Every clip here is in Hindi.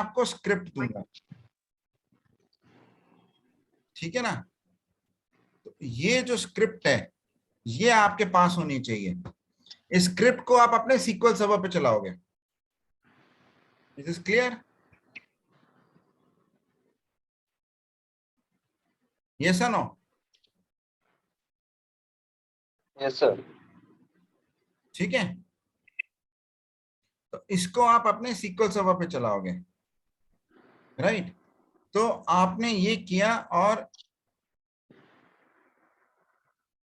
आपको स्क्रिप्ट दूंगा, ठीक है ना। तो ये जो स्क्रिप्ट है ये आपके पास होनी चाहिए। इस स्क्रिप्ट को आप अपने सीक्वल सर्वर पे चलाओगे। Is this clear? यस और नो? Yes sir. ठीक है, तो इसको आप अपने सीक्वल सर्वर पे चलाओगे, राइट। तो आपने ये किया और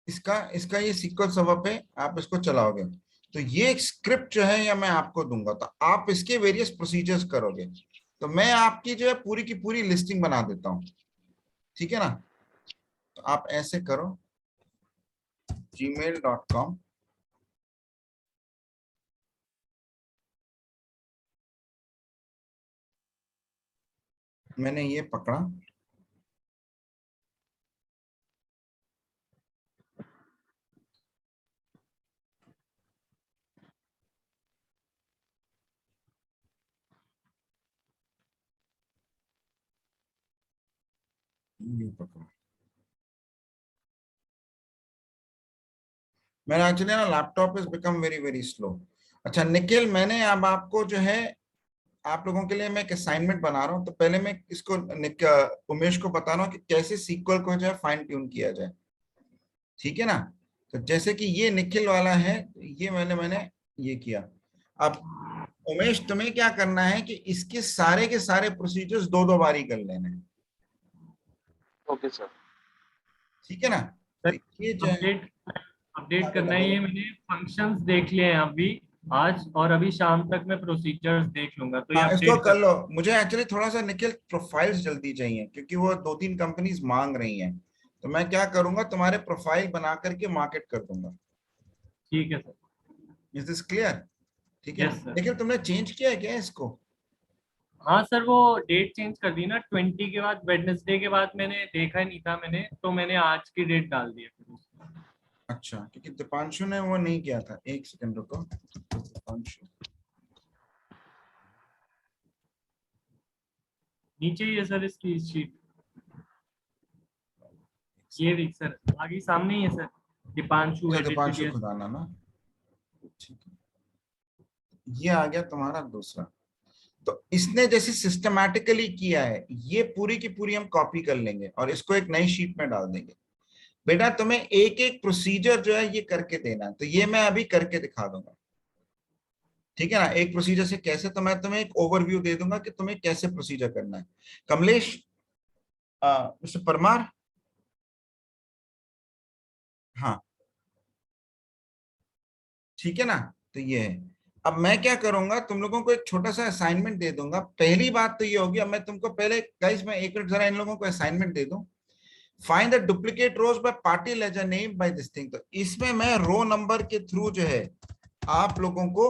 इसका इसका ये सीक्वल सर्वर पे आप इसको चलाओगे। तो ये स्क्रिप्ट जो है या मैं आपको दूंगा, तो आप इसके वेरियस प्रोसीजर्स करोगे। तो मैं आपकी जो है पूरी की पूरी लिस्टिंग बना देता हूं, ठीक है ना। तो आप ऐसे करो, gmail.com, मैंने ये पकड़ा, ये पकड़ा। मेरा एक्चुअली ना laptop is become very very slow. अच्छा निखिल, मैंने अब आपको जो है आप लोगों के लिए मैं एक असाइनमेंट बना रहा हूँ। तो पहले मैं इसको उमेश को बता रहा हूँ कि कैसे सीक्वल को जो है फाइन ट्यून किया जाए, ठीक है ना। तो जैसे कि ये निखिल वाला है, ये मैंने मैंने ये किया। अब उमेश तुम्हें क्या करना है कि इसके सारे के सारे प्रोसीजर्स दो दो बारी कर लेने हैं, ओके सर। ठीक है ना। सर तो ये जो है अपडेट अपडेट बेटा करना है, बोलो। ये मैंने फंक्शंस देख लिए हैं अभी आज, और अभी शाम तक मैं प्रोसीजर्स देख लूंगा, तो ये हाँ इसको अपडेट कर कर। लो। मुझे एक्चुअली थोड़ा सा निखिल प्रोफाइल्स जल्दी चाहिए, क्योंकि वो दो तीन कंपनीज मांग रही हैं। तो मैं क्या करूंगा, तुम्हारे प्रोफाइल बना करके मार्केट कर दूंगा। ठीक है सर। Is this clear? ठीक है। Yes sir. निखिल तुमने चेंज किया है क्या इसको? हाँ सर, वो डेट चेंज कर दी ना, 20 के बाद, वेडनेसडे के बाद मैंने देखा नहीं था मैंने, तो मैंने आज की डेट डाल दी है फिर उसमें। अच्छा, क्योंकि दीपांशु ने वो नहीं किया था। एक सेकंड रुको, दीपांशु नीचे ही है सर इसकी शीट, ये भी सर आगे सामने ही है सर, दीपांशु अच्छा एडिट दीपांशु पीडीएफ। खुदाना ना, ठीक है। ये आ गया तुम्हारा दूसरा। तो इसने जैसे सिस्टमैटिकली किया है, ये पूरी की पूरी हम कॉपी कर लेंगे और इसको एक नई शीट में डाल देंगे। बेटा तुम्हें एक एक प्रोसीजर जो है ये करके देना है, तो ये मैं अभी करके दिखा दूंगा, ठीक है ना। एक प्रोसीजर से कैसे, तो मैं तुम्हें एक ओवरव्यू दे दूंगा कि तुम्हें कैसे प्रोसीजर करना है। कमलेश, मिस्टर परमार, हाँ ठीक है ना। तो ये है। अब मैं क्या करूंगा, तुम लोगों को एक छोटा सा असाइनमेंट दे दूंगा। पहली बात तो ये होगी, अब मैं तुमको पहले गाइस, मैं एक मिनट जरा इन लोगों को असाइनमेंट दे दूं। Find the duplicate rows by party ledger name by this thing. तो इसमें मैं रो नंबर के थ्रू जो है आप लोगों को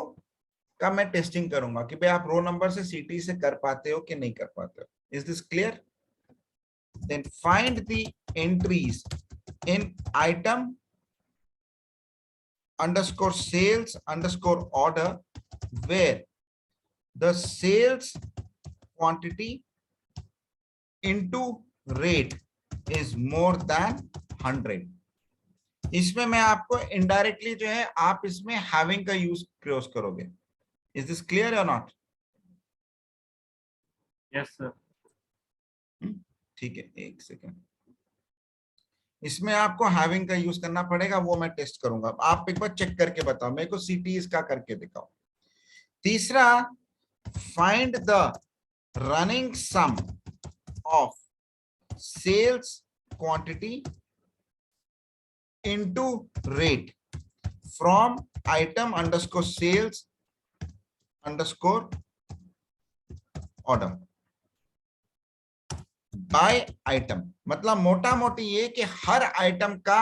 का मैं टेस्टिंग करूंगा कि भाई आप रो नंबर से सीटी से कर पाते हो कि नहीं कर पाते हो। Is this clear? Then find the entries in item underscore sales underscore order where the sales quantity into rate is more than 100। इसमें मैं आपको इनडायरेक्टली जो है आप इसमें हैविंग का यूज करोगे। इज दिस क्लियर और नॉट? Yes sir. ठीक है, एक सेकेंड। इसमें आपको हैविंग का यूज करना पड़ेगा, वो मैं टेस्ट करूंगा। आप एक बार चेक करके बताओ मेरे को, सीटी इसका करके दिखाओ। तीसरा, find the running sum of sales quantity into rate from item underscore sales underscore order by item. मतलब मोटा मोटी ये कि हर आइटम का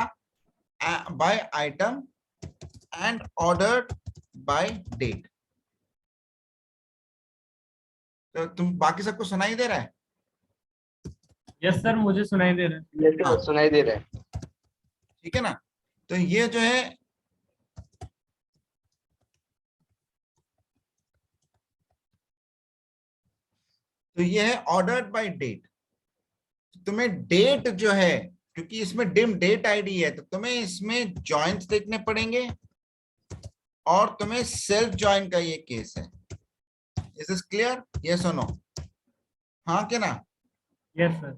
by item and ordered by date. तो तुम बाकी सबको सुनाई दे रहा है? यस सर, मुझे सुनाई दे रहा है। यस सर, सुनाई दे रहा है। ठीक है ना। तो ये जो है तो ये है ऑर्डर्ड बाय डेट। तुम्हें डेट जो है, क्योंकि इसमें डिम डेट आईडी है, तो तुम्हें इसमें जॉइंट्स देखने पड़ेंगे और तुम्हें सेल्फ जॉइन का ये केस है। Is this clear? यस और नो? हाँ क्या ना? Yes sir.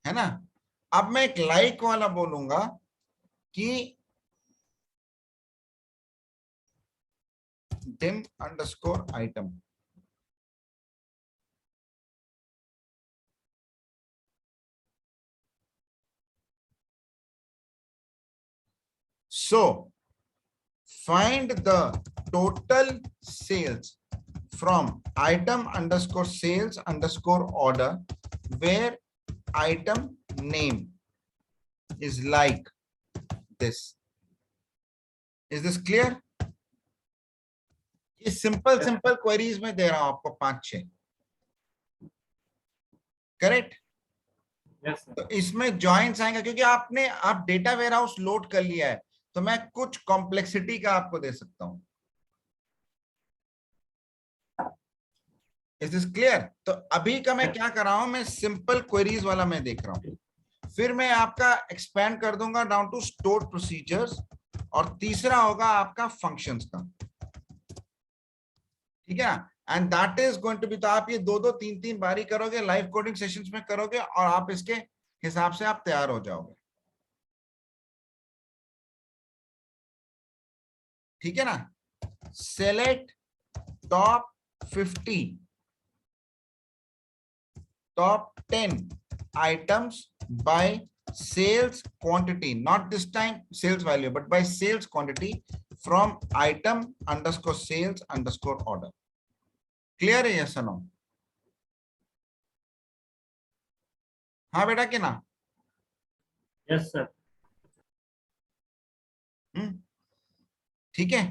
है ना? अब मैं एक लाइक वाला बोलूंगा कि dim underscore item, so find the total sales from item underscore sales underscore order where item name is like this. Is this clear? ये सिंपल क्वेरीज में दे रहा हूं आपको 5-6, करेक्ट? Yes sir. तो इसमें जॉइंट्स आएंगे क्योंकि आप डेटा वेयरहाउस लोड कर लिया है, तो मैं कुछ कॉम्प्लेक्सिटी का आपको दे सकता हूं। Is this clear? तो अभी का मैं क्या कर रहा हूं, मैं सिंपल क्वेरीज वाला मैं देख रहा हूं, फिर मैं आपका एक्सपेंड कर दूंगा डाउन टू स्टोर प्रोसीजर्स, और तीसरा होगा आपका फंक्शंस का। ठीक है ना? And that is going to be, तो आप ये 2-2 3-3 बारी करोगे, लाइव कोडिंग सेशंस में करोगे, और आप इसके हिसाब से आप तैयार हो जाओगे। ठीक है ना? Select top 50, top 10 items by sales quantity, not this time sales value, but by sales quantity from item underscore sales underscore order. Clear है? yes or no? हाँ बेटा कि ना? Yes sir. ठीक है।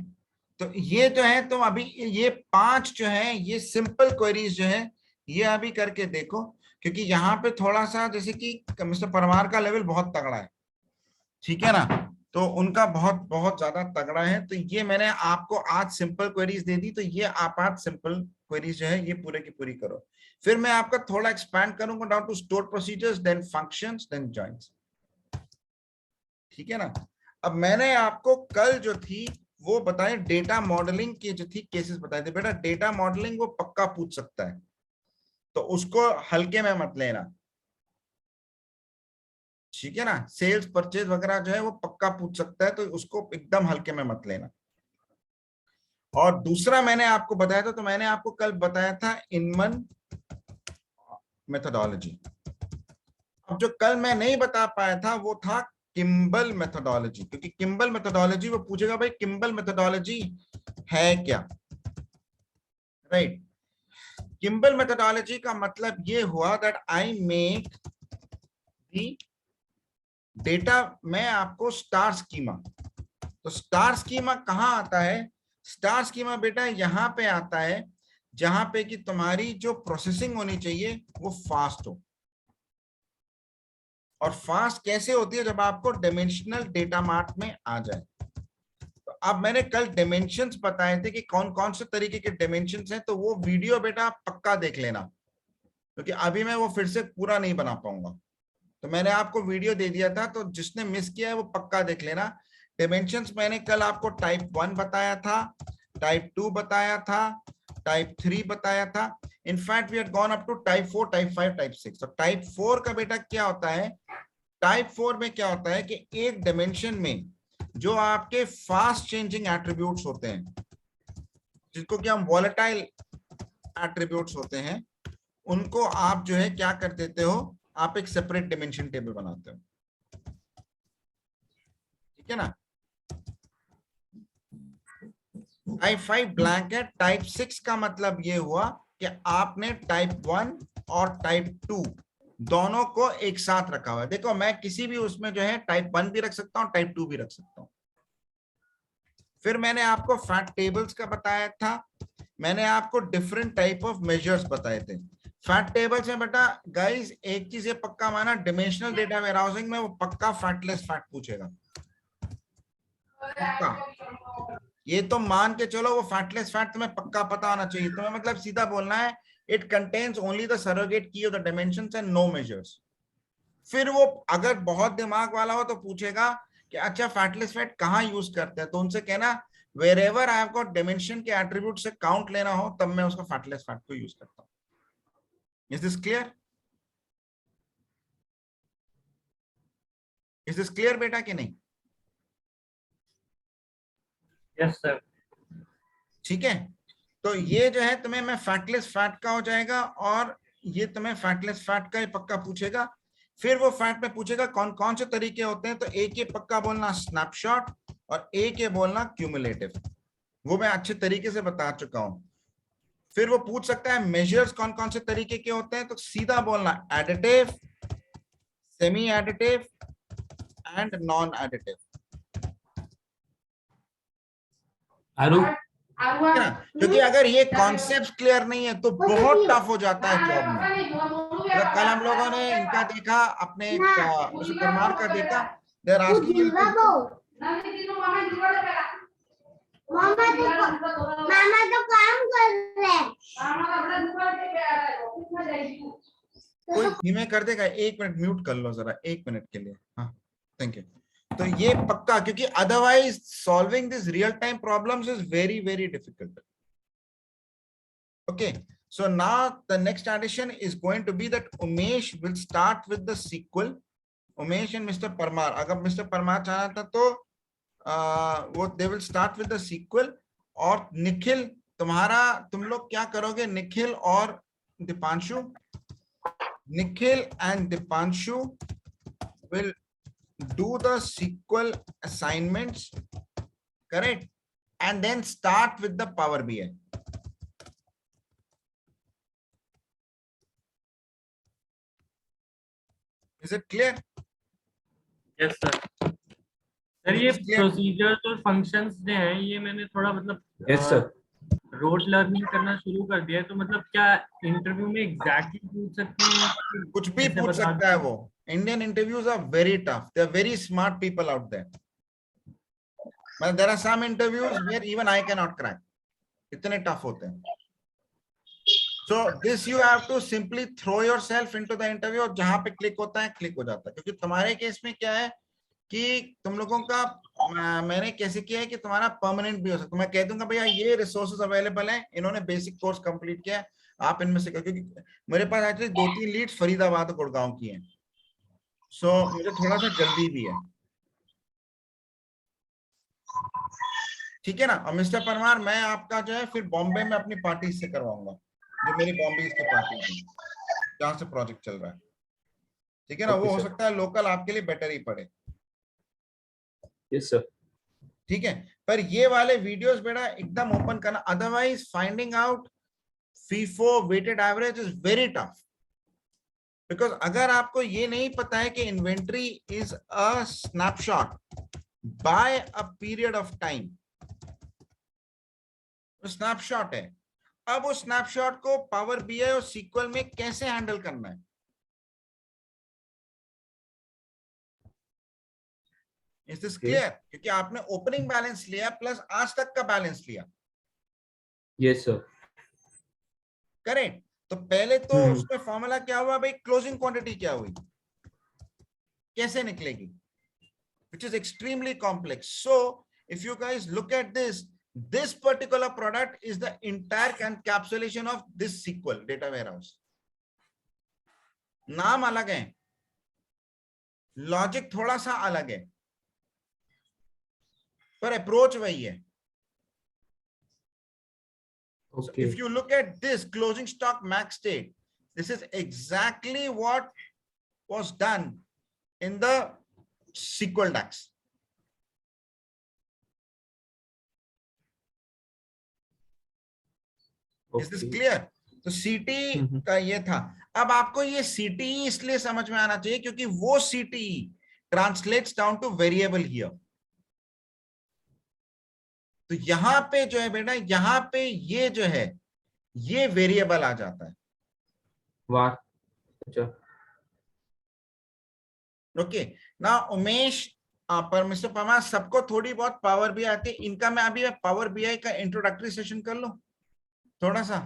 तो ये जो है, तुम अभी ये 5 जो है, ये सिंपल क्वेरीज जो है, ये अभी करके देखो, क्योंकि यहाँ पे थोड़ा सा जैसे कि मिस्टर परमार का लेवल बहुत तगड़ा है। ठीक है ना? तो उनका बहुत बहुत ज्यादा तगड़ा है। तो ये मैंने आपको आज सिंपल क्वेरीज दे दी, तो ये आप आज सिंपल क्वेरीज जो है ये पूरे की पूरी करो। फिर मैं आपका थोड़ा एक्सपैंड करूंगा down to store procedures, then functions, then joints. ठीक है ना? अब मैंने आपको कल जो थी वो बताए, डेटा मॉडलिंग की जो थी केसेस बताए थे। बेटा डेटा मॉडलिंग वो पक्का पूछ सकता है, तो उसको हल्के में मत लेना। ठीक है ना? सेल्स परचेज वगैरह जो है वो पक्का पूछ सकता है, तो उसको एकदम हल्के में मत लेना। और दूसरा मैंने आपको बताया था, तो मैंने आपको कल बताया था इनमन मेथोडोलॉजी। अब जो कल मैं नहीं बता पाया था वो था किम्बल मेथोडोलॉजी, क्योंकि किम्बल मेथोडोलॉजी वो पूछेगा भाई किम्बल मेथोडोलॉजी है क्या, राइट? किम्बल मेथोडोलॉजी का मतलब ये हुआ that I make the data, मैं आपको स्टार स्कीमा, तो स्टार स्कीमा कहां आता है? स्टार स्कीमा बेटा यहां पे आता है जहां पे कि तुम्हारी जो प्रोसेसिंग होनी चाहिए वो फास्ट हो। और फास्ट कैसे होती है? जब आपको डायमेंशनल डेटा मार्ट में आ जाए। तो अब मैंने कल डायमेंशंस बताए थे कि कौन कौन से तरीके के डायमेंशंस हैं, तो वो वीडियो बेटा पक्का देख लेना, क्योंकि अभी मैं वो फिर से पूरा नहीं बना पाऊंगा। तो मैंने आपको वीडियो दे दिया था, तो जिसने मिस किया है वो पक्का देख लेना। डायमेंशंस मैंने कल आपको टाइप 1 बताया था, टाइप 2 बताया था, टाइप 3 बताया था। In fact we had gone up to type 4, type 5, type 6। तो टाइप 4 का बेटा क्या होता है? टाइप 4 में क्या होता है कि एक डायमेंशन में जो आपके फास्ट चेंजिंग एट्रीब्यूट्स होते हैं, जिसको कि हम वॉलेटाइल एट्रीब्यूट्स होते हैं, उनको आप जो है क्या कर देते हो, आप एक सेपरेट डायमेंशन टेबल बनाते हो। ठीक है ना? टाइप 5 ब्लैंक है। टाइप 6 का मतलब ये हुआ कि आपने टाइप 1 और टाइप 2 दोनों को एक साथ रखा हुआ है। देखो मैं किसी भी उसमें जो है टाइप 1 भी रख सकता हूं, टाइप 2 भी रख सकता हूं। फिर मैंने आपको फैक्ट टेबल्स का बताया था, मैंने आपको डिफरेंट टाइप ऑफ मेजर्स बताए थे। फैक्ट टेबल्स में बेटा गाइस एक चीज ये पक्का माना, डिमेंशनल डेटा वेयरहाउसिंग में वो पक्का फैक्टलेस फैक्ट पूछेगा, पक्का। ये तो मान के चलो वो फैटलेस फैट तुम्हें पक्का पता होना चाहिए, तुम्हें मतलब सीधा बोलना है it contains only the surrogate key of the dimensions and no measures. फिर वो अगर बहुत दिमाग वाला हो तो पूछेगा कि अच्छा फैटलेस फैट कहाँ यूज करते हैं, तो उनसे कहना wherever I have got dimension के एट्रीब्यूट से काउंट लेना हो तब मैं उसका फैटलेस फैट को यूज करता हूँ। Is this clear? Is this clear बेटा कि नहीं? Yes sir. ठीक है, तो ये जो है तुम्हें मैं फैटलेस फैट का हो जाएगा, और ये तुम्हें फैटलेस फैट का ही पक्का पूछेगा। फिर वो फैट में पूछेगा कौन कौन से तरीके होते हैं, तो एक ये पक्का बोलना स्नैपशॉट और एक ये बोलना क्यूमुलेटिव, वो मैं अच्छे तरीके से बता चुका हूं। फिर वो पूछ सकता है मेजर्स कौन कौन से तरीके के होते हैं, तो सीधा बोलना additive, semi additive and non additive. क्योंकि अगर ये कॉन्सेप्ट क्लियर नहीं है तो बहुत टफ हो जाता है जॉब में। तो कल हम लोगों ने इनका देखा, अपने मिस्टर परमार का देखा, देयर आस्किंग मामा तो काम कर रहे हैं। कोई धीमे कर देगा? 1 मिनट म्यूट कर लो जरा, 1 मिनट के लिए। हाँ, थैंक यू। तो ये पक्का, क्योंकि otherwise solving this real time problems is very very difficult. Okay, so now the next addition is going to be that Umesh will start with the sequel. Umesh and Mr. Parmar, अगर Mr. Parmar चाहना था तो वो they will start with the sequel। और निखिल, तुम लोग क्या करोगे? निखिल और Deepanshu, Nikhil and Dipanshu will do the sequel assignments, correct, and then start with the Power BI. Is it clear? Yes sir. Sir ये प्रोसीजर्स और फंक्शंस जो हैं ये मैंने थोड़ा मतलब यस सर। रोड लर्निंग करना शुरू कर दिया है, तो मतलब क्या इंटरव्यू में एग्जैक्टली पूछ सकते हैं? कुछ भी ऐसे पूछ बता सकता है वो। Indian interviews are very tough, they are very smart people out there, but there are some interviews where even I cannot crack, इतने टफ होते हैं। So this you have to simply throw yourself into the interview, और जहां पे क्लिक होता है क्लिक हो जाता है। क्योंकि तुम्हारे केस में क्या है कि तुम लोगों का मैंने कैसे किया है कि तुम्हारा परमानेंट भी हो सकता है। मैं कह दूंगा भैया ये रिसोर्सेज अवेलेबल हैं, इन्होंने बेसिक कोर्स कंप्लीट किया है, आप इनमें से, क्योंकि मेरे पास एक्चुअली 2-3 लीड्स फरीदाबाद और गुड़गांव की हैं, सो मुझे थोड़ा सा जल्दी भी है। ठीक है ना? और मिस्टर परमार, मैं आपका जो है फिर बॉम्बे में अपनी पार्टी से करवाऊंगा, जो मेरी बॉम्बे की पार्टी थी जहां से प्रोजेक्ट चल रहा है। ठीक है ना? वो हो सकता है लोकल आपके लिए बेटर ही पड़े। Yes sir. ठीक है, पर ये वाले वीडियोस बेटा एकदम ओपन करना, otherwise finding out FIFO weighted average is very tough. Because अगर आपको ये नहीं पता है कि inventory is a snapshot by a period of time, snapshot है, अब उस स्नैपशॉट को पावर BI और SQL में कैसे हैंडल करना है, इज दिस क्लियर? क्योंकि आपने ओपनिंग बैलेंस लिया प्लस आज तक का बैलेंस लिया। Yes sir. करेक्ट, तो पहले तो उसमें फॉर्मूला क्या हुआ भाई, क्लोजिंग क्वांटिटी क्या हुई, कैसे निकलेगी, which is extremely complex. So if you guys look at this particular product is the entire encapsulation of this SQL data warehouse. नाम अलग है, लॉजिक थोड़ा सा अलग है, पर अप्रोच वही है। So if you look at this closing stock max state, this is exactly what was done in the SQL DAX. Is this clear? तो CTE का ये था। अब आपको ये CTE इसलिए समझ में आना चाहिए क्योंकि वो CTE translates down to variable here. तो यहां पे जो है बेटा, यहां पे ये जो है ये वेरिएबल आ जाता है। वाह, अच्छा। Okay, now Umesh, पर मिस्टर परमार सबको थोड़ी बहुत पावर बीआई आती है, इनका मैं अभी पावर बीआई का इंट्रोडक्टरी सेशन कर लूं थोड़ा सा,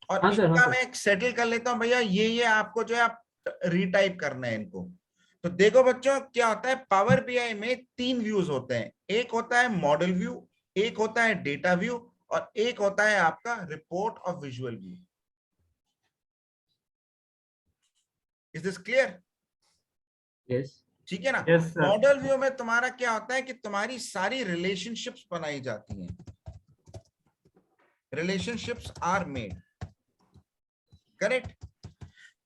और हाँ सर, हाँ इनका सर। मैं एक सेटल कर लेता हूं भैया, ये आपको जो है आप रीटाइप करना है इनको। तो देखो बच्चों क्या होता है, पावर बीआई में 3 व्यूज होते हैं, एक होता है मॉडल व्यू, एक होता है डेटा व्यू, और एक होता है आपका रिपोर्ट और visual view. Is this clear? Yes. ठीक है ना? Yes, sir. मॉडल व्यू में तुम्हारा क्या होता है कि तुम्हारी सारी रिलेशनशिप्स बनाई जाती हैं, रिलेशनशिप्स आर मेड, करेक्ट?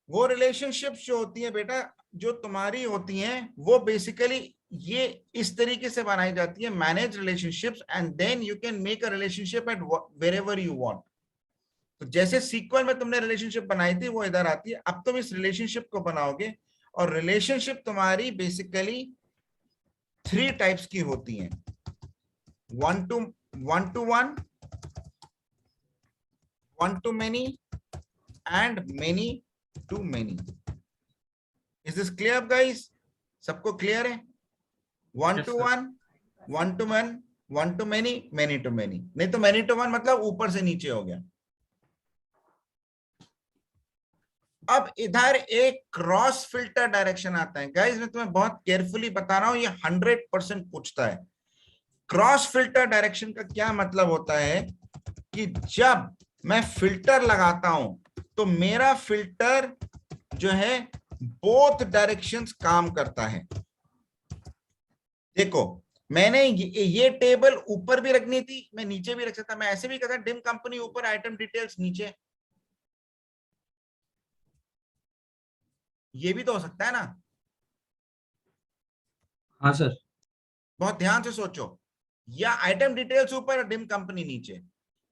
वो रिलेशनशिप्स जो होती है बेटा, जो तुम्हारी होती हैं, वो बेसिकली ये इस तरीके से बनाई जाती है, manage relationships and then you can make a relationship at wherever you want. तो जैसे सीक्वल में तुमने रिलेशनशिप बनाई थी वो इधर आती है, अब तुम इस रिलेशनशिप को बनाओगे, और रिलेशनशिप तुम्हारी बेसिकली 3 टाइप्स की होती हैं, 1 to 1, 1 to many and many to many. Is this clear guys? सबको क्लियर है? 1 Yes, to sir. 1, 1 to 1, 1 to many, many to many। नहीं तो many to 1 मतलब ऊपर से नीचे हो गया। अब इधर एक क्रॉस फिल्टर डायरेक्शन आता है गाइस, मैं तुम्हें बहुत केयरफुली बता रहा हूं, ये 100% पूछता है। क्रॉस फिल्टर डायरेक्शन का क्या मतलब होता है कि जब मैं फिल्टर लगाता हूं तो मेरा फिल्टर जो है बोथ डायरेक्शंस काम करता है। देखो मैंने ये टेबल ऊपर भी रखनी थी, मैं नीचे भी रख सकता, मैं ऐसे भी करता, डिम कंपनी ऊपर, आइटम डिटेल्स नीचे, ये भी तो हो सकता है ना? हाँ सर। बहुत ध्यान से सोचो, या आइटम डिटेल्स ऊपर और डिम कंपनी नीचे।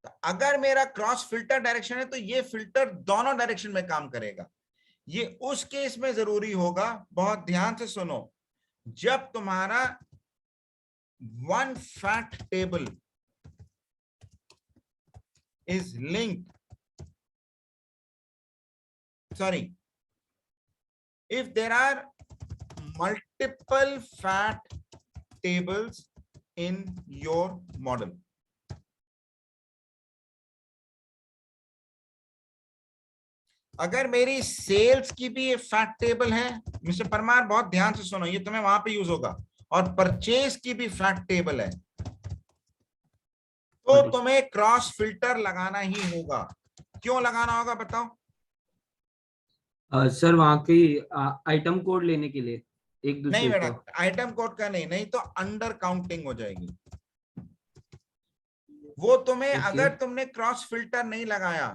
तो अगर मेरा क्रॉस फिल्टर डायरेक्शन है तो ये फिल्टर दोनों डायरेक्शन में काम करेगा। ये उस केस में जरूरी होगा, बहुत ध्यान से सुनो, जब तुम्हारा one fact table is linked, sorry, if there are multiple fact tables in your model, अगर मेरी सेल्स की भी फैक्ट टेबल है, मिस्टर परमार बहुत ध्यान से सुनो, ये तुम्हें वहां पे यूज होगा, और परचेज की भी फैक्ट टेबल है, तो तुम्हें क्रॉस फिल्टर लगाना ही होगा। क्यों लगाना होगा बताओ? सर वहाँ की आइटम कोड लेने के लिए एक नहीं दूसरे बेटा, को। आइटम कोड का नहीं, नहीं तो अंडर काउंटिंग हो जाएगी वो तुम्हें। Okay. अगर तुमने क्रॉस फिल्टर नहीं लगाया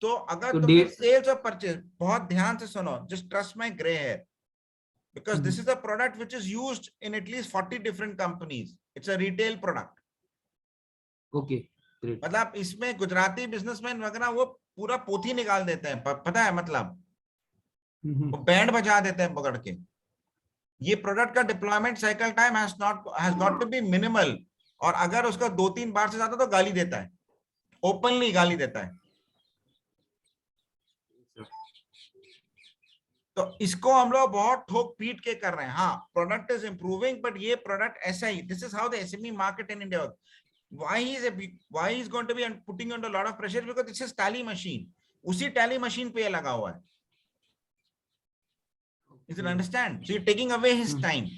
तो अगर तो तुमने डेट सेल्स और परचेज, बहुत ध्यान से सुनो, just trust my grey hair, because this is a product which is used in at least 40 different companies, it's a retail product। Okay great. मतलब इसमें गुजराती बिजनेसमैन वगैरह वो पूरा पोथी निकाल देते हैं, पता है, मतलब वो बैंड बजा देते हैं पकड़ के। ये प्रोडक्ट का deployment cycle time has got to be minimal, और अगर उसका 2-3 बार से ज्यादा तो गाली देता है, ओपनली गाली देता है। तो इसको हम लोग बहुत ठोक पीट के कर रहे हैं। हाँ, प्रोडक्ट इज इंप्रूविंग, बट ये प्रोडक्ट ऐसा ही, this is how the SME market in India. why he is going to be putting under a lot of pressure, because this is tally machine, उसी tally machine पे ये लगा हुआ है। Is it understand? So you're taking away his time।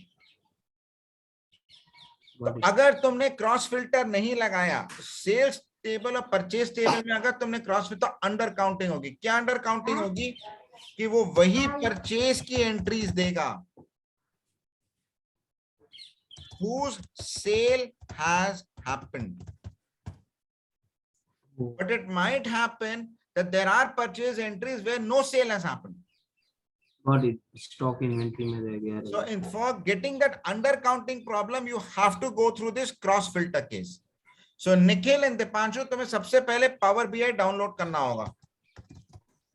तो अगर तुमने क्रॉस फिल्टर नहीं लगाया, सेल्स टेबल और परचेज टेबल में अगर तुमने क्रॉस फिल्टर, तो अंडर काउंटिंग होगी। क्या अंडर काउंटिंग होगी? कि वो वही परचेज की एंट्रीज देगा whose sale has happened, but it might happen that there are purchase entries where no sale has happened। Got it. Stock inventory में रह गया। So in for getting that undercounting problem, you have to go through this cross filter case। So Nikhil and Deepanshu, तुम्हें सबसे पहले पावर बीआई डाउनलोड करना होगा।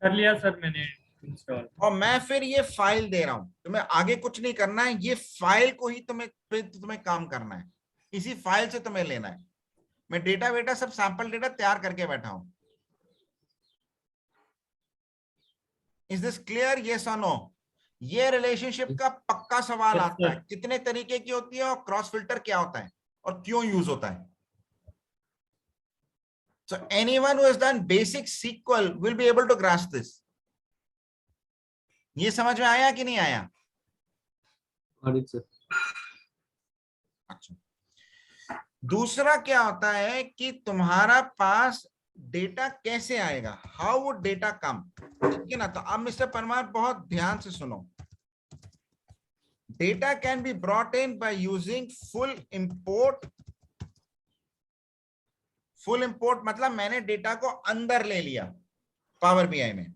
कर लिया सर मैंने इंस्टॉल। और मैं फिर ये फाइल दे रहा हूं तुम्हें, आगे कुछ नहीं करना है, ये फाइल को ही तुम्हें काम करना है, इसी फाइल से तुम्हें लेना है। मैं डेटा वेटा सब सैंपल डेटा तैयार करके बैठा हूं। Is this clear? यस और नो? ये रिलेशनशिप का पक्का सवाल Yes, आता sir. है, कितने तरीके की होती है और क्रॉस फिल्टर क्या होता है और क्यों यूज होता है. So anyone who has done basic SQL will be able to grasp this. ये समझ में आया कि नहीं आया? Got it, sir. अच्छा, दूसरा क्या होता है कि तुम्हारा पास डेटा कैसे आएगा, हाउ वुड डेटा कम. ठीक है ना. तो अब मिस्टर परमार बहुत ध्यान से सुनो. Data can be brought in by using full import. Full import मतलब मैंने डेटा को अंदर ले लिया पावर बीआई में.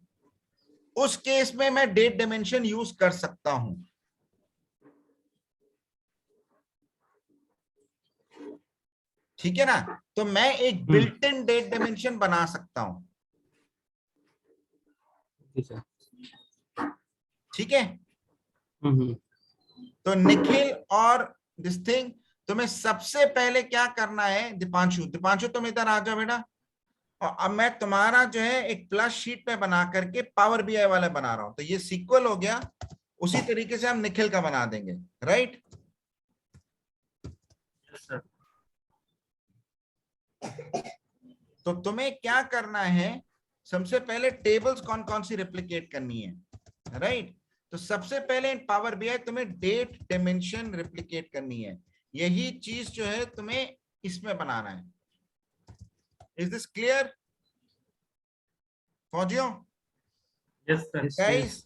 उस केस में मैं डेट डायमेंशन यूज कर सकता हूं. ठीक है ना. तो मैं एक बिल्ट इन डेट डायमेंशन बना सकता हूं. Okay, sir. ठीक है. हम्म. तो निखिल और दिस थिंग, तुम्हें सबसे पहले क्या करना है. दीपांशु, दीपांशु तुम इधर आ जाओ बेटा. और अब मैं तुम्हारा जो है एक प्लस शीट पे बना करके पावर बीआई वाला बना रहा हूं. तो ये सीक्वल हो गया. उसी तरीके से हम निखिल का बना देंगे. राइट. Yes, sir. तो तुम्हें क्या करना है, सबसे पहले टेबल्स कौन कौन सी रेप्लिकेट करनी है. राइट. तो सबसे पहले इन पावर बीआई तुम्हें डेट डायमेंशन रेप्लिकेट करनी है. यही चीज जो है तुम्हें इसमें बनाना है. इज दिस क्लियर फौजियों? Yes, sir. Yes, गाइस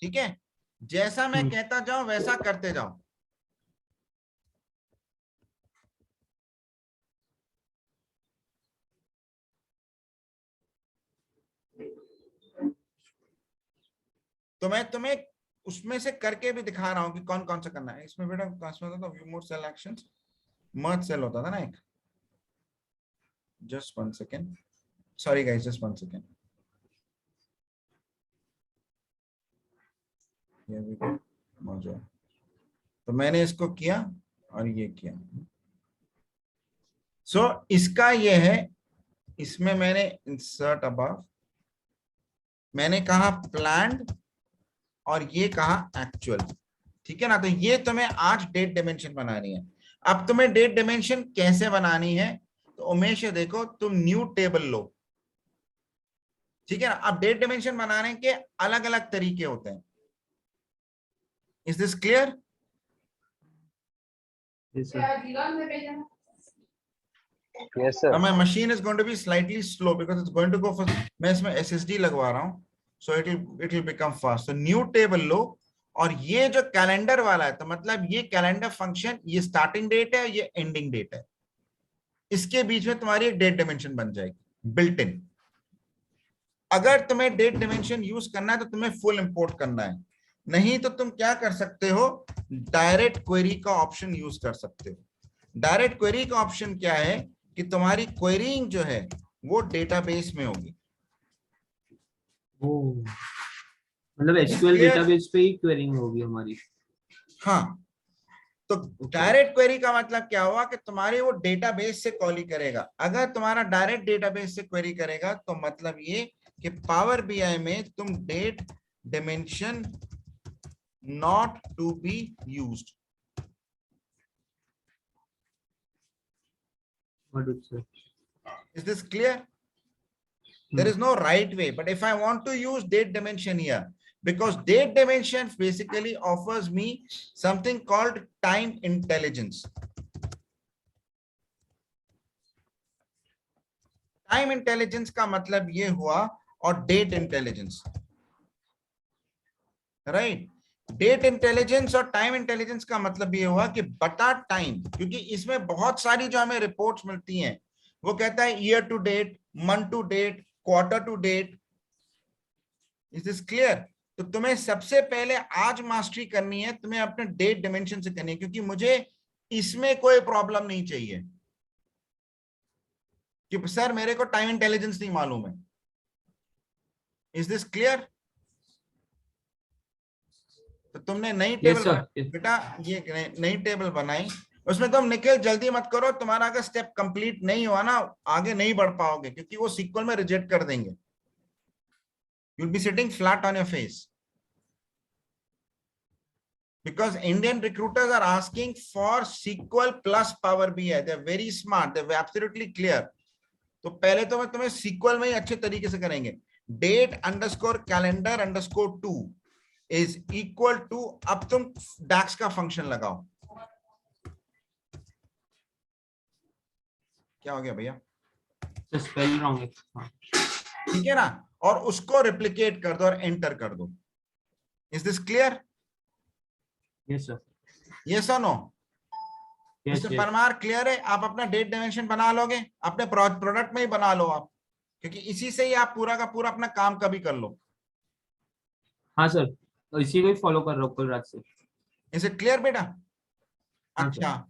ठीक है. जैसा मैं हम्म. कहता जाऊं वैसा करते जाओ. तो मैं तुम्हें उसमें से करके भी दिखा रहा हूं कि कौन कौन सा करना है. इसमें बेटा क्लास में होता था view mode cell actions, merge cell होता था ना एक. Just 1 second, sorry guys, just 1 second. ये भी मर्ज है. तो मैंने इसको किया और ये किया. सो इसका ये है, इसमें मैंने इंसर्ट अबव, मैंने कहा प्लान्ड और ये कहा एक्चुअल. ठीक है ना. तो ये तुम्हें आज डेट डायमेंशन बनानी है. अब तुम्हें डेट डायमेंशन कैसे बनानी है, तो उमेश ये देखो, तुम न्यू टेबल लो. ठीक है ना. अब डेट डायमेंशन बनाने के अलग अलग तरीके होते हैं. Is this clear? yes, sir. Yes, sir. My machine is going to be slightly slow because it's going to go for, मैं इसमें SSD लगवा रहा हूं, so it will become fast. So new table लो, और ये जो कैलेंडर वाला है, तो मतलब ये कैलेंडर फंक्शन, ये स्टार्टिंग डेट है, ये एंडिंग डेट है. इसके बीच में तुम्हारी एक डेट डायमेंशन बन जाएगी बिल्ट इन. अगर तुम्हें डेट डायमेंशन यूज करना है तो तुम्हें फुल इंपोर्ट करना है. नहीं तो तुम क्या कर सकते हो, डायरेक्ट क्वेरी का ऑप्शन यूज कर सकते हो. डायरेक्ट क्वेरी का ऑप्शन क्या है कि तुम्हारी क्वेरीइंग जो है वो डेटाबेस में होगी. मतलब एसक्यूएल डेटाबेस पे ही क्वेरीइंग होगी हमारी. हाँ. तो डायरेक्ट क्वेरी का मतलब क्या हुआ कि तुम्हारे वो डेटाबेस से कॉल ही करेगा. अगर तुम्हारा डायरेक्ट डेटाबेस से क्वेरी करेगा तो मतलब ये कि पावर बीआई में तुम date dimension not to be used. Got it, sir. Is this clear? There is no right way, but if I want to use date dimension here, because date dimension basically offers me something called time intelligence. Time intelligence का मतलब ये हुआ, और date intelligence, right? Date intelligence और time intelligence का मतलब ये हुआ कि बटा टाइम, क्योंकि इसमें बहुत सारी जो हमें रिपोर्ट्स मिलती हैं, वो कहता है year to date, month to date, quarter to date. Is this clear? तो तुम्हें सबसे पहले आज मास्टरी करनी है, तुम्हें अपने डेट डायमेंशन से करनी है, क्योंकि मुझे इसमें कोई प्रॉब्लम नहीं चाहिए कि सर मेरे को टाइम इंटेलिजेंस नहीं मालूम है. Is this clear? तो तुमने नई टेबल बेटा, ये नई टेबल बनाई, उसमें तुम निखिल जल्दी मत करो. तुम्हारा अगर स्टेप कंप्लीट नहीं हुआ ना, आगे नहीं बढ़ पाओगे, क्योंकि वो सीक्वल में रिजेक्ट कर देंगे. You'll be sitting flat on your face. because Indian recruiters are asking for SQL plus Power BI. They're very smart. They're absolutely clear. तो पहले तो मैं तुम्हें SQL में ही अच्छे तरीके से करेंगे. date_calendar_2 is equal to, अब तुम DAX का फंक्शन लगाओ. क्या हो गया भैया? स्पेल रॉन्ग है. ठीक है ना? और उसको रिप्लिकेट कर दो और एंटर कर दो. Is this clear? Yes sir. Yes or no? Yes mister Parmar clear है? आप अपना डेट डायमेंशन बना लोगे, अपने प्रोडक्ट में ही बना लो आप, क्योंकि इसी से ही आप पूरा का पूरा अपना काम कभी कर लो. हाँ सर, तो इसी को ही फॉलो कर रहा हूँ कल रात से. इज इट क्लियर बेटा? हाँ, अच्छा,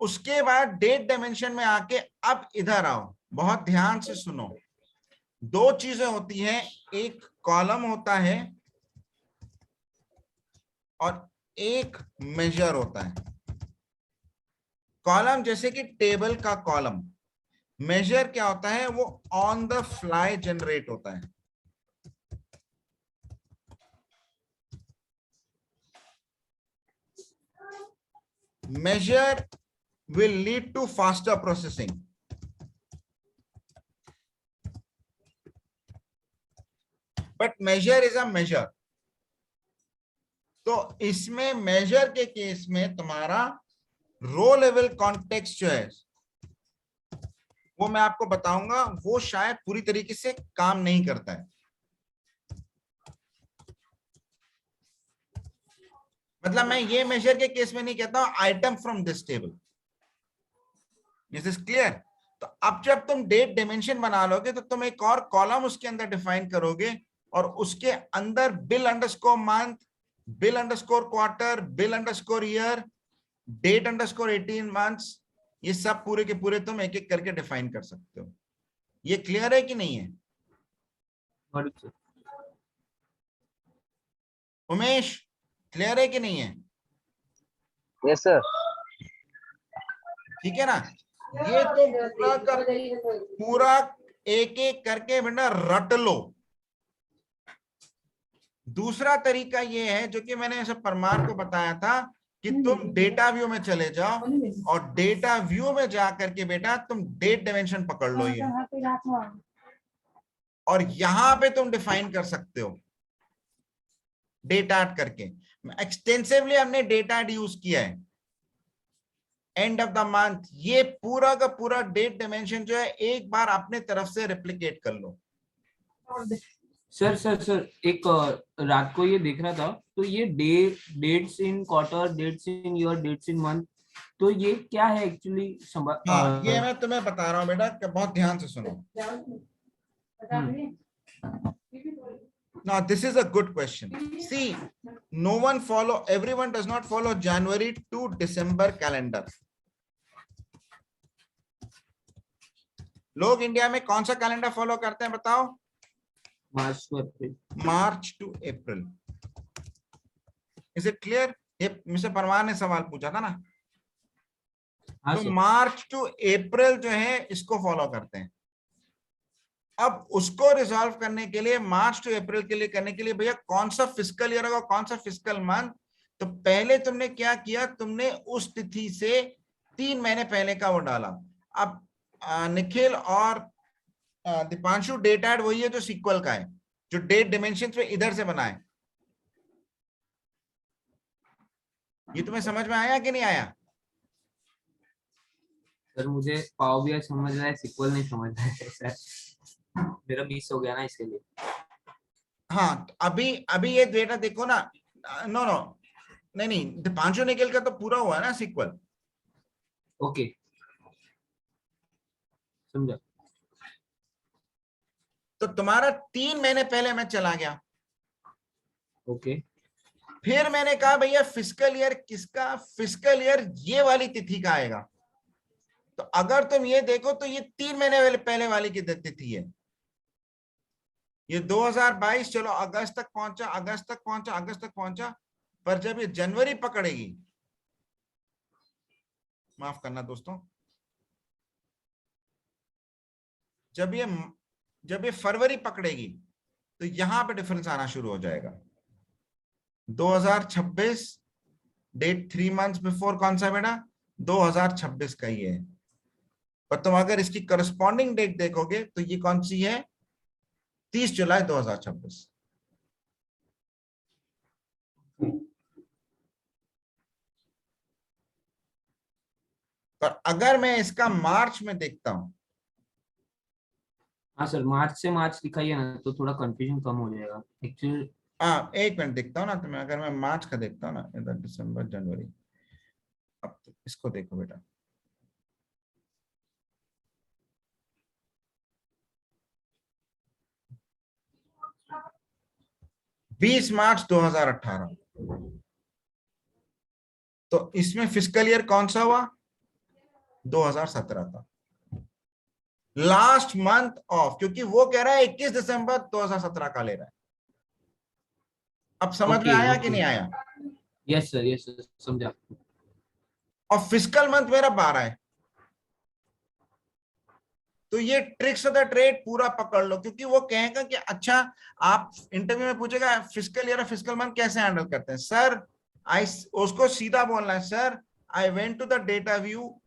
उसके बाद डेट डायमेंशन में आके अब इधर आओ, बहुत ध्यान से सुनो. दो चीजें होती हैं, एक कॉलम होता है और एक मेजर होता है. कॉलम जैसे कि टेबल का कॉलम. मेजर क्या होता है? वो ऑन द फ्लाई जनरेट होता है. measure will lead to faster processing. But measure is a measure. तो इसमें measure के केस में तुम्हारा रो लेवल कॉन्टेक्स्ट जो है वो मैं आपको बताऊंगा, वो शायद पूरी तरीके से काम नहीं करता है. मतलब मैं ये मेजर के केस में नहीं कहता हूं item from this table. This is clear? तो अब जब तुम डेट डायमेंशन बना लोगे तो तुम एक और कॉलम उसके अंदर डिफाइन करोगे और उसके अंदर bill underscore month, bill underscore quarter, bill underscore year, date underscore 18 months, ये सब पूरे के पूरे तुम एक एक करके डिफाइन कर सकते हो. ये क्लियर है कि नहीं है? उमेश क्लियर है कि नहीं है? Yes sir. ठीक है ना? ये तो पूरा का पूरा एक एक करके बेटा रट लो. दूसरा तरीका ये है जो कि मैंने ऐसे परमार को बताया था कि तुम डेटा व्यू में चले जाओ और डेटा व्यू में जाकर के बेटा तुम डेट डायमेंशन पकड़ लो ये, और यहां पे तुम डिफाइन कर सकते हो डेटा ऐड करके. एक्सटेंसिवली हमने डेटा ऐड यूज किया है. एंड ऑफ द मंथ ये पूरा का पूरा डेट डायमेंशन जो है एक बार अपने तरफ से रेप्लिकेट कर लो. सर एक रात को ये देख रहा था, तो ये dates in quarter, dates in year, dates in month, तो ये क्या है एक्चुअली? हाँ, ये मैं तुम्हें बता रहा हूँ बेटा, कि बहुत ध्यान से सुनो. Now this is a good question. See, everyone does not follow January to December calendar. लोग इंडिया में कौन सा कैलेंडर फॉलो करते हैं बताओ? March two April. Is it clear? ये मिस्टर परमार ने सवाल पूछा था ना. तो मार्च टू अप्रैल जो है इसको फॉलो करते हैं. अब उसको रिजॉल्व करने के लिए, मार्च टू अप्रैल के लिए करने के लिए, भैया कौन सा फिस्कल ईयर होगा, कौन सा फिस्कल मंथ, तो पहले तुमने क्या किया, तुमने उस तिथि से 3 महीने पहले का वो डाला. अब निखिल और दीपांशु डेट ऐड वही है जो सीक्वल का है, जो डेट डायमेंशन पे इधर से बनाए. ये तुम्हें समझ में आया कि नहीं आया? सर मुझे पावर बीआई समझ रहा है, सीक्वल नहीं समझ रहा है सर. मेरा मिस हो गया ना इसके लिए. हाँ, अभी ये डेटा देखो ना. नो नहीं, दीपांशु निखिल का तो पूरा हुआ है ना सीक्वल. ओके, समझा. तो तुम्हारा 3 महीने पहले मैं चला गया. ओके, फिर मैंने कहा भैया फिस्कल ईयर किसका? फिस्कल ईयर ये वाली तिथि का आएगा. तो अगर तुम ये देखो तो ये 3 महीने पहले वाली की तिथि है. ये 2022, चलो अगस्त तक पहुंचा, पर जब ये जनवरी पकड़ेगी, माफ करना दोस्तों, जब ये फरवरी पकड़ेगी तो यहां पे डिफरेंस आना शुरू हो जाएगा. 2026 डेट 3 मंथ्स बिफोर कौन सा बेटा? 2026 का ये है। पर तुम अगर इसकी करस्पॉन्डिंग डेट देखोगे तो ये कौन सी है? 30 जुलाई 2026। पर अगर मैं इसका मार्च में देखता हूं, हाँ सर, मार्च से मार्च दिखाइए ना, तो थोड़ा कंफ्यूजन कम हो जाएगा एक्चुअली। हाँ एक मिनट देखता हूँ ना, तो मैं अगर मैं मार्च का देखता हूँ ना, इधर दिसंबर जनवरी, अब तो इसको देखो बेटा, बीस मार्च 2018, तो इसमें फिस्कल ईयर कौन सा हुआ? 2017 का लास्ट मंथ ऑफ, क्योंकि वो कह रहा है 21 दिसंबर 2017 का ले रहा है। अब समझ में ओके आया कि ओके, नहीं आया? यस सर समझा। और फिस्कल मंथ मेरा 12 है, तो ये ट्रिक्स ऑफ द ट्रेड पूरा पकड़ लो, क्योंकि वो कहेगा कि अच्छा, आप इंटरव्यू में पूछेगा फिस्कल ईयर और फिस्कल मंथ कैसे हैंडल करते हैं सर, आई उसको सीधा बोलना है, sir I went to the data view,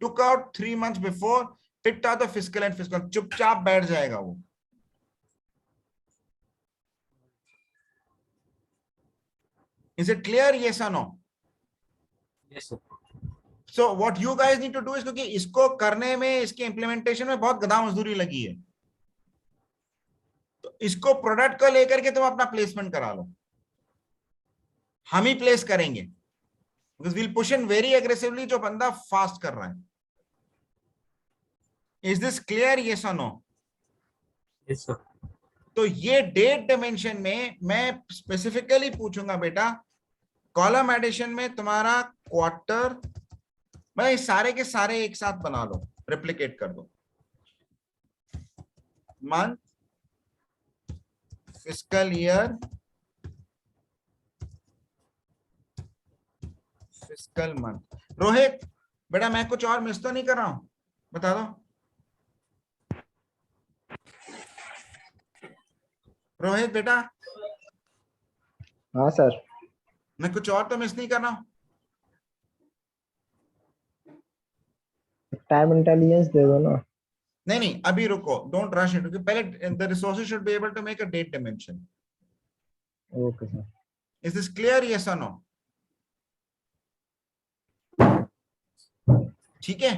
took out 3 months before, picked out the fiscal and fiscal, चुपचाप बैठ जाएगा वो। Is it clear? यस और no? Yes sir. So what you guys need to do is, क्योंकि इसको करने में, इसके इंप्लीमेंटेशन में बहुत गधा मजदूरी लगी है, तो इसको प्रोडक्ट को लेकर के तुम अपना प्लेसमेंट करा लो, हम ही प्लेस करेंगे, because will push in very aggressively जो बंदा फास्ट कर रहा है। Is this clear? यस और नो? Yes sir. तो ये डेट डायमेंशन में मैं स्पेसिफिकली पूछूंगा बेटा, कॉलम एडिशन में तुम्हारा क्वार्टर, मैं सारे के सारे एक साथ बना लो, रेप्लिकेट कर दो, month, fiscal year, fiscal month. Rohit बेटा मैं कुछ और मिस तो नहीं कर रहा हूं? बता दो रोहित बेटा, हाँ सर। मैं कुछ और तो मिस नहीं कर रहा हूं? टाइम इंटेलिजेंस दे दो ना। नहीं नहीं अभी रुको, डोंट रश इट, क्योंकि पहले the resources should be able to make a date dimension. Okay sir. Is this clear? Yes और नो? ठीक है,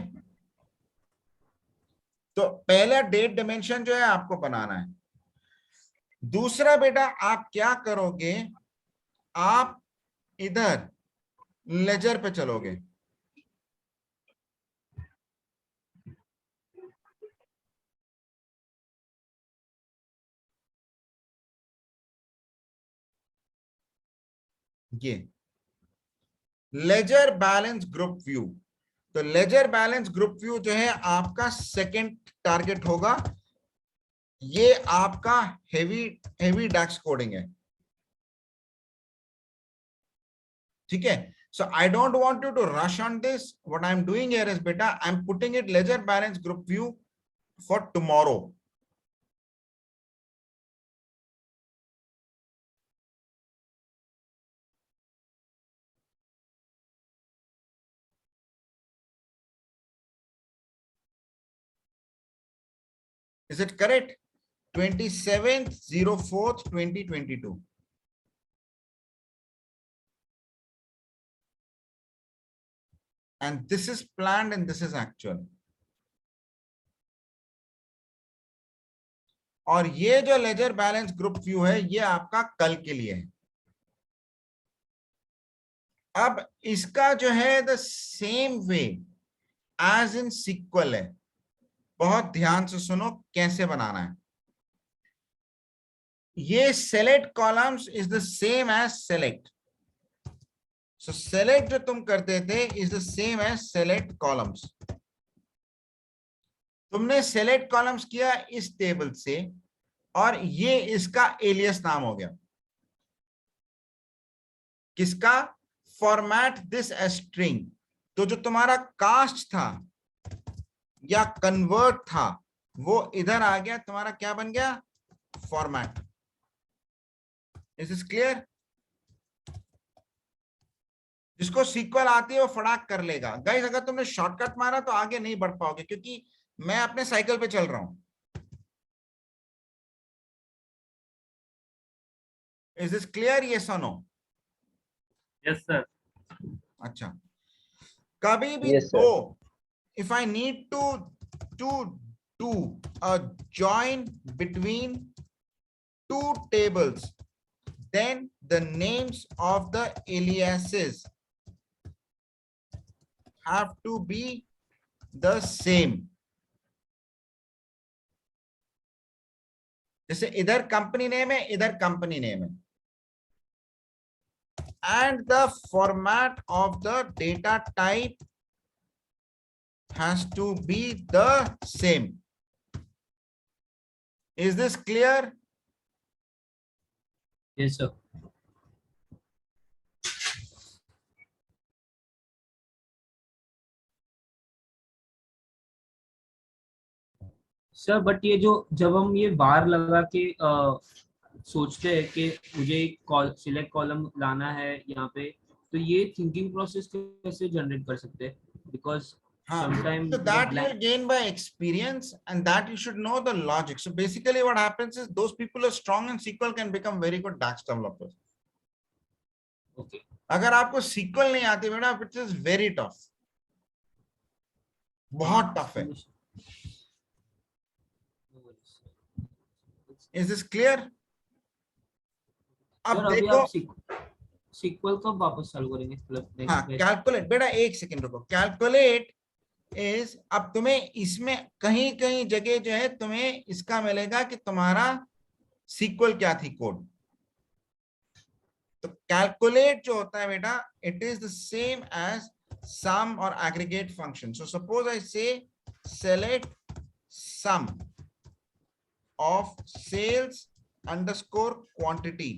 तो पहला डेट डायमेंशन जो है आपको बनाना है। दूसरा बेटा आप क्या करोगे, आप इधर लेजर पे चलोगे, ये लेजर बैलेंस ग्रुप व्यू। तो लेजर बैलेंस ग्रुप व्यू जो है आपका सेकंड टारगेट होगा, ये आपका हेवी हेवी डैक्स कोडिंग है, ठीक है? So I don't want you to rush on this. What I'm doing here is beta, I'm putting it ledger balance group view for tomorrow. Is it correct? 27/04/2022. And this is planned and this is actual. और ये जो लेजर बैलेंस ग्रुप व्यू है ये आपका कल के लिए है। अब इसका जो है the same way as in SQL है, बहुत ध्यान से सुनो कैसे बनाना है। ये select columns is the same as select, so select जो तुम करते थे is the same as select columns. तुमने सेलेक्ट कॉलम्स किया इस टेबल से, और ये इसका एलियस नाम हो गया, किसका? Format this as string. तो जो तुम्हारा कास्ट था या कन्वर्ट था वो इधर आ गया, तुम्हारा क्या बन गया? फॉर्मेट। Is this clear? जिसको सीक्वल आती है वो फटाक कर लेगा। गाइस अगर तुमने शॉर्टकट मारा तो आगे नहीं बढ़ पाओगे, क्योंकि मैं अपने साइकिल पे चल रहा हूं। इज दिस क्लियर, यस और नो? Yes sir. अच्छा, कभी भी Yes, sir. दो, if I need to do a join between two tables, then the names of the aliases have to be the same. जैसे इधर कंपनी नेम है, इधर कंपनी नेम है, and the format of the data type has to be the same. Is this clear? Yes, sir. Sir but ये जो जब हम ये बार लगा के सोचते हैं कि मुझे एक सिलेक्ट कॉलम लाना है यहाँ पे, तो ये थिंकिंग प्रोसेस कैसे जनरेट कर सकते हैं? Because So that you'll gain by experience, and that you should know the logic. So basically what happens is those people who are strong in SQL can become very good DAX developers. Okay. अगर आपको SQL नहीं आती बेटा, which is very tough, बहुत टफ है। Is this clear? अब देखो, सीक्वल कब वापस चालू करेंगे? मतलब हाँ, कैलकुलेट बेटा, एक सेकंड रुको। कैलकुलेट इज, अब तुम्हें इसमें कहीं कहीं जगह जो है तुम्हें इसका मिलेगा कि तुम्हारा सीक्वल क्या थी कोड। तो कैलकुलेट जो होता है बेटा, it is the same as sum और aggregate function. So suppose I say select sum of sales underscore quantity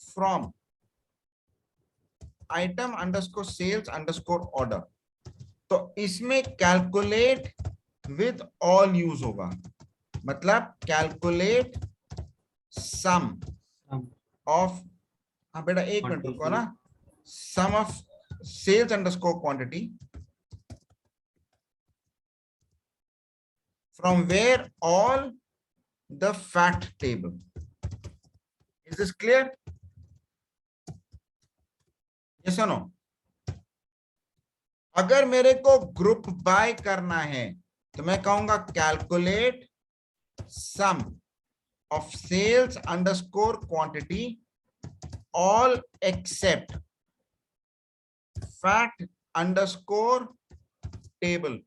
from item underscore sales underscore order। तो इसमें कैलकुलेट विद ऑल यूज होगा, मतलब कैलकुलेट सम ऑफ, हाँ बेटा एक मिनट रुको ना, sum of sales underscore quantity from where all the fact table. Is this clear, yes और नो? अगर मेरे को ग्रुप बाय करना है तो मैं कहूंगा calculate sum of sales underscore quantity all except fact underscore table.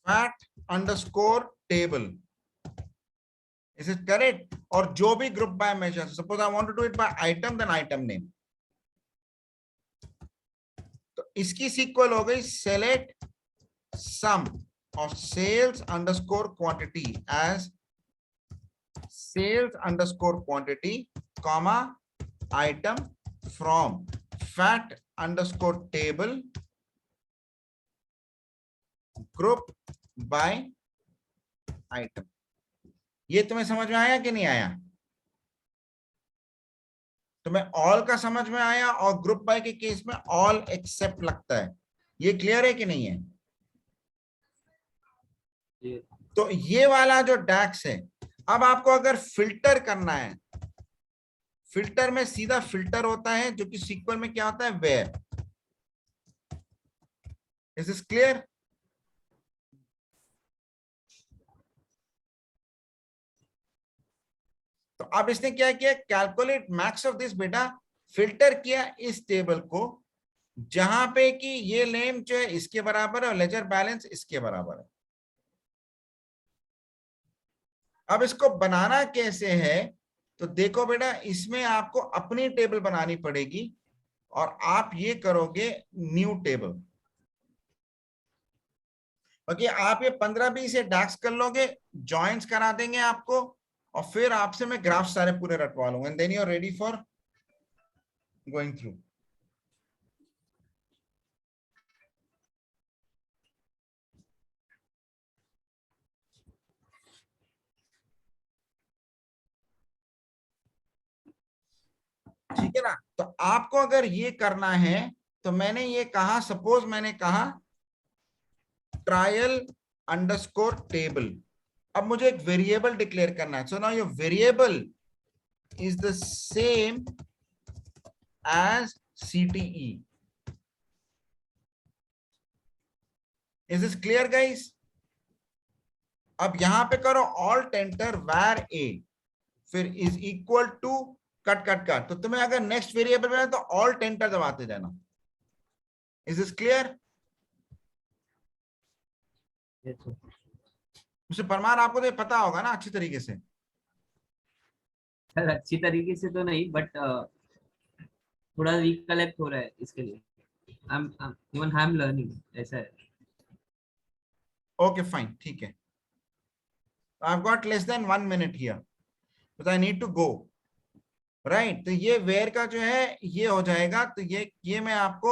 Fact underscore table, is it correct? और जो भी group by measure, suppose I want to do it by item, then item name. तो इसकी सीक्वल हो गई select sum of sales underscore quantity as sales underscore quantity comma item from fact underscore table group by item. ये तुम्हें समझ में आया कि नहीं आया? तुम्हें ऑल का समझ में आया, और ग्रुप बाय के केस में ऑल एक्सेप्ट लगता है। ये क्लियर है कि नहीं है? तो ये वाला जो डैक्स है, अब आपको अगर फिल्टर करना है, फिल्टर में सीधा फिल्टर होता है, जो कि सीक्वल में क्या होता है, वेयर। Is this clear? तो अब इसने क्या किया, कैलकुलेट मैक्स ऑफ दिस बेटा, फिल्टर किया इस टेबल को जहां पे कि ये नेम जो है इसके बराबर है और लेजर बैलेंस इसके बराबर है। अब इसको बनाना कैसे है, तो देखो बेटा, इसमें आपको अपनी टेबल बनानी पड़ेगी, और आप ये करोगे न्यू टेबल। ओके, आप ये 15-20 से डैक्स कर लोगे, जॉइंट्स करा देंगे आपको, और फिर आपसे मैं ग्राफ सारे पूरे रटवा लूंगा, and then you are ready for going through. ठीक है ना? तो आपको अगर ये करना है तो मैंने ये कहा, सपोज मैंने कहा ट्रायल अंडरस्कोर टेबल। अब मुझे एक वेरिएबल डिक्लेयर करना है। So now your variable is the same as CTE. Is this clear guys? अब यहां पे करो ऑल्ट एंटर var a, फिर is equal to cut cut cut. तो तुम्हें अगर नेक्स्ट वेरिएबल में तो ऑल्ट एंटर दबाते जाना। Is this clear? Mister Parmar, आपको तो ये पता होगा ना अच्छी तरीके से? सर अच्छी तरीके से तो नहीं, बट थोड़ा रिकलेक्ट हो रहा है, इसके लिए इवन आई एम लर्निंग, ऐसा है। ओके फाइन, ठीक है। I've got less than 1 minute here, but I need to go. Right, तो ये वेयर का जो है ये हो जाएगा। तो ये मैं आपको